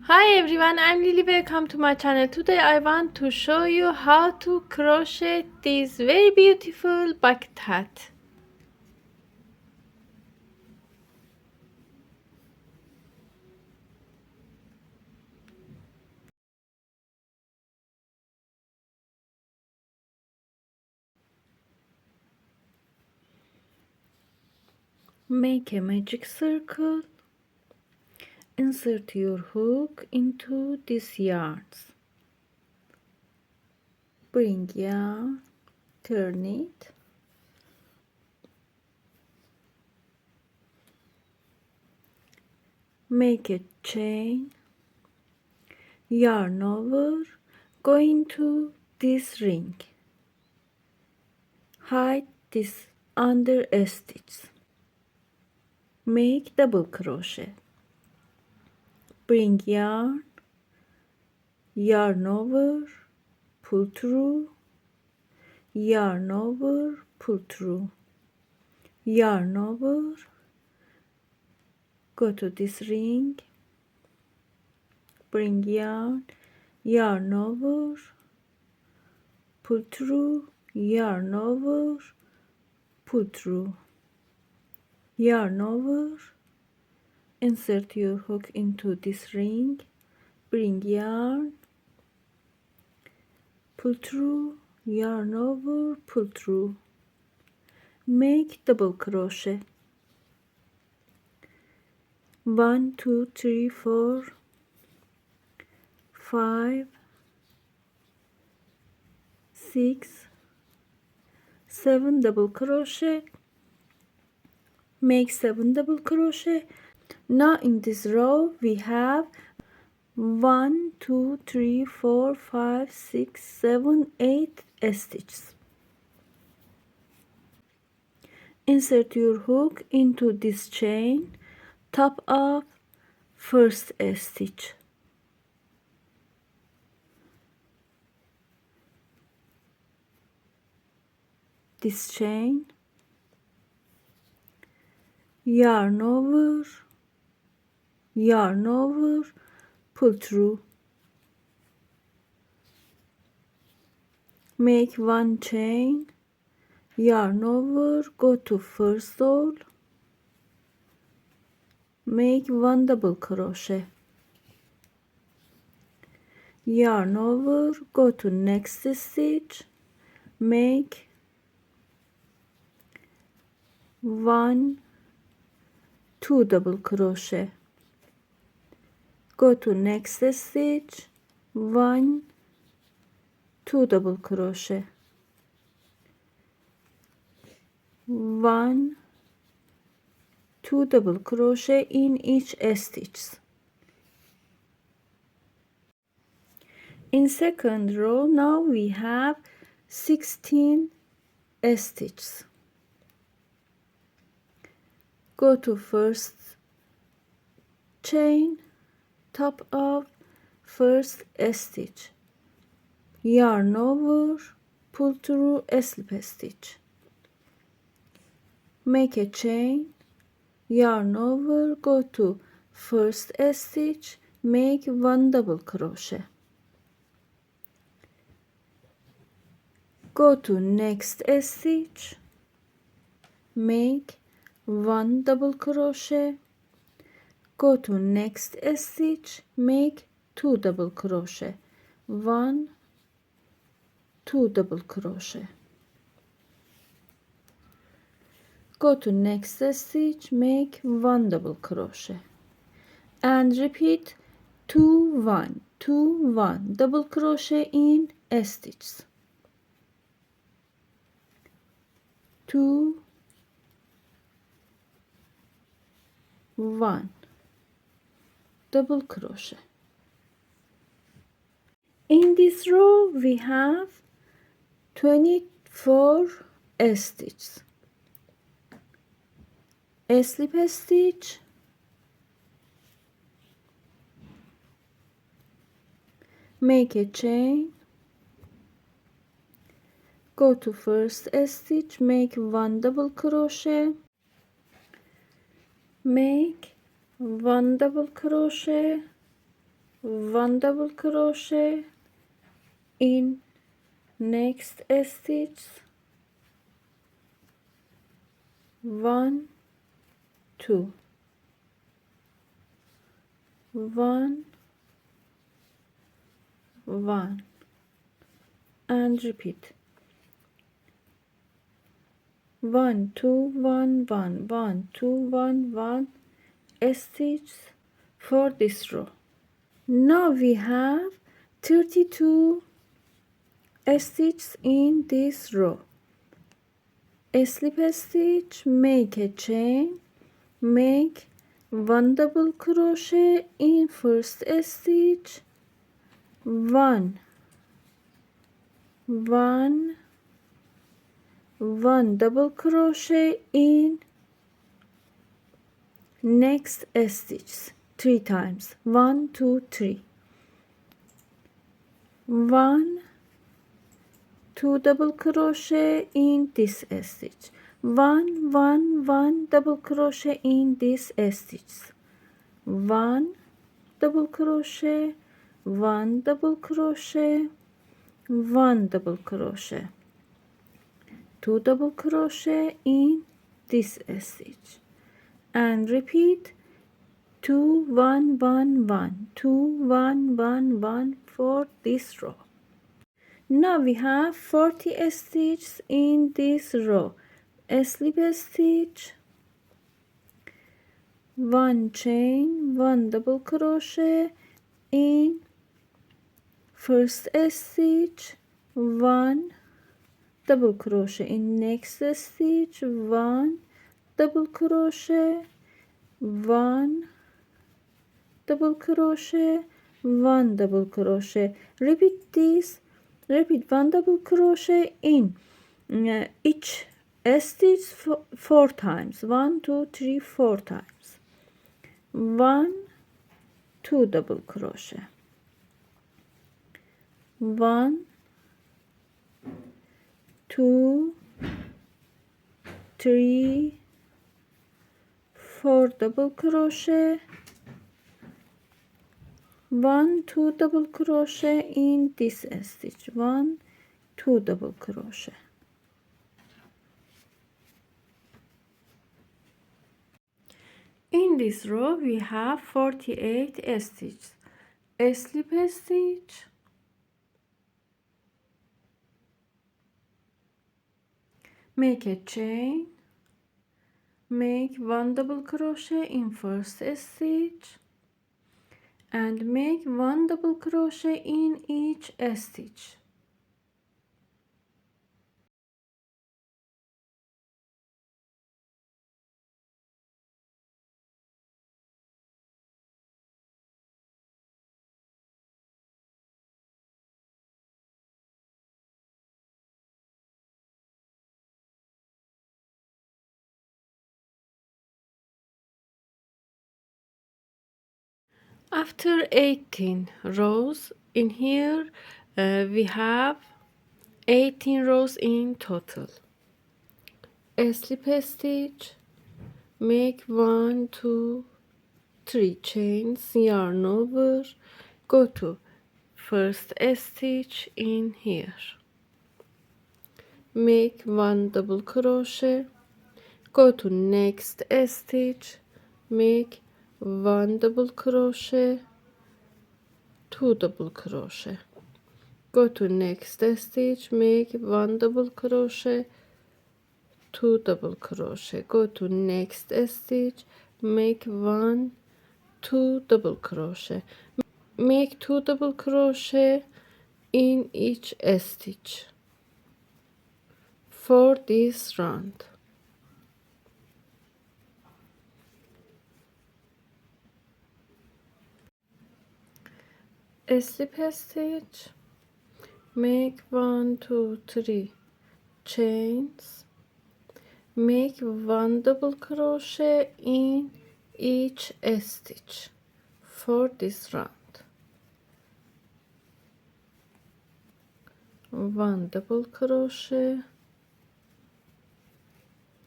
Hi everyone, I'm Lily. Welcome to my channel. Today I want to show you how to crochet this very beautiful bucket hat. Make a magic circle. Insert your hook into these yarns. Bring yarn, turn it. Make a chain. Yarn over, go into this ring. Hide this under a stitch. Make double crochet. Bring yarn over, pull through, yarn over, pull through, yarn over, go to this ring, bring yarn over, pull through, yarn over, pull through, yarn over, insert your hook into this ring, bring yarn, pull through, yarn over, pull through, make double crochet. 1 2 3 4 5 6 7 double crochet. Make 7 double crochet. Now in this row we have 1 2 3 4 5 6 7 8 stitches. Insert your hook into this chain, top of first stitch. This chain, yarn over, pull through, make one chain, yarn over, go to first row, make one double crochet, yarn over, go to next stitch, make 1 2 double crochet, go to next stitch, 1 2 double crochet, 1 2 double crochet in each stitch. In second row now we have 16 stitches. Go to first chain, top of first stitch, yarn over, pull through a slip stitch, make a chain, yarn over, go to first stitch, make one double crochet, go to next stitch, make one double crochet, go to next stitch, make 2 double crochet, 1 2 double crochet, go to next stitch, make 1 double crochet, and repeat 2 1 2 1 double crochet in stitches, 2 1 double crochet. In this row we have 24 stitches, a slip stitch, make a chain, go to first stitch, make 1 double crochet, make 1 double crochet, 1 double crochet in next stitch, 1 2, 1 1, and repeat 1 2 1 1 1 2 1 1 stitch for this row. Now we have 32 stitches in this row. A slip stitch, make a chain, make 1 double crochet in first stitch, 1 1 1 double crochet in next stitch 3 times, 1 2 3, 1 2 double crochet in this stitch, 1 1 1 double crochet in this stitch, 1 double crochet, 1 double crochet, 1 double crochet, 2 double crochet in this stitch, and repeat 2 1 1 1 2 1 1 1 for this row. Now we have 40 stitches in this row. A slip stitch, 1 chain, 1 double crochet in first stitch, 1 double crochet in next stitch, 1 double crochet, 1 double crochet, 1 double crochet. Repeat this. Repeat 1 double crochet in each stitch 4 times. 1 2 3 4 times. 1 2 double crochet, 1 2 3 4 double crochet, 1 2 double crochet in this stitch, 1 2 double crochet. In this row we have 48 stitches. A slip stitch, make a chain, make 1 double crochet in first stitch, and make 1 double crochet in each stitch. After 18 rows in here, we have 18 rows in total. A slip stitch, make 1 2 3 chains, yarn over, go to first stitch in here, make 1 double crochet, go to next stitch, make 1 double crochet, 2 double crochet, go to next stitch, make 1 double crochet, 2 double crochet, go to next stitch, make 1 2 double crochet, make 2 double crochet in each stitch for this round. A slip stitch, make 1 2 3 chains, make 1 double crochet in each stitch for this round. 1 double crochet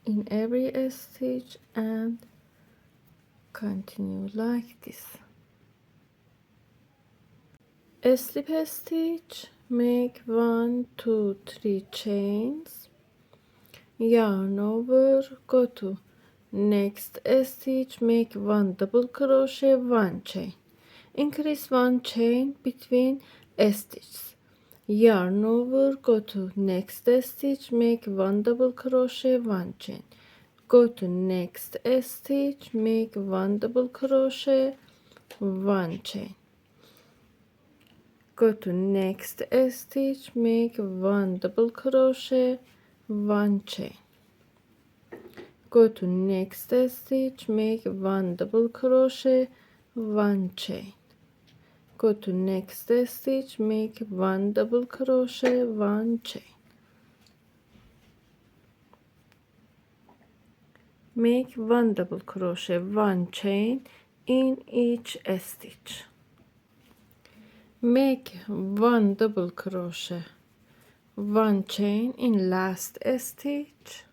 in every stitch and continue like this. a slip stitch, make 1 2 3 chains, yarn over, go to next stitch, make 1 double crochet, 1 chain, increase 1 chain between stitches, yarn over, go to next stitch, make 1 double crochet, 1 chain, go to next stitch, make 1 double crochet, 1 chain, go to next stitch, make 1 double crochet, 1 chain, go to next stitch, make 1 double crochet, 1 chain, go to next stitch, make 1 double crochet, 1 chain, make 1 double crochet, 1 chain in each stitch, make 1 double crochet, 1 chain in last stitch,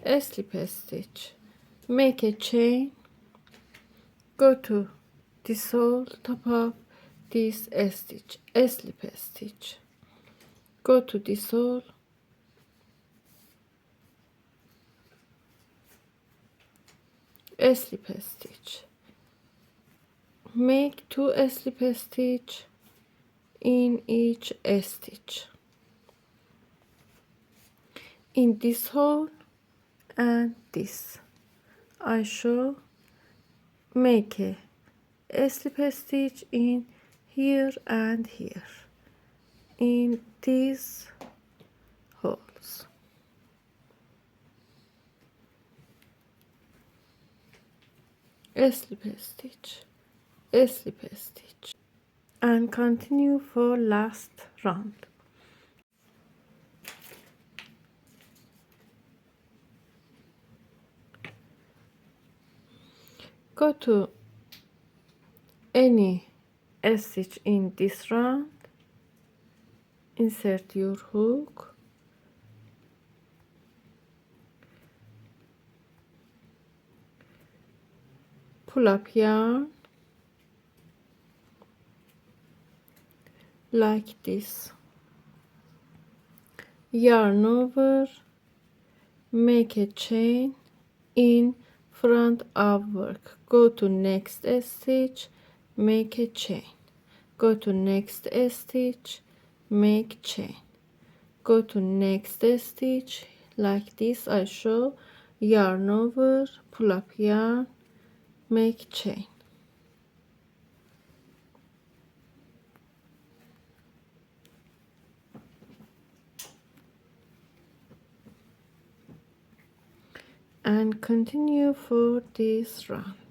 a slip stitch, make a chain, go to the sole top of this stitch, a slip stitch, go to the sole, a slip stitch, make 2 slip stitch in each stitch, in this hole and this. I show make a slip stitch in here and here in these holes, a slip stitch, a slip stitch, and continue for last round. Go to any stitch in this round, insert your hook, pull up yarn like this, yarn over, make a chain in front of work, go to next stitch, make a chain, go to next stitch, make chain, go to next stitch like this. I show, yarn over, pull up yarn, make chain, and continue for this round.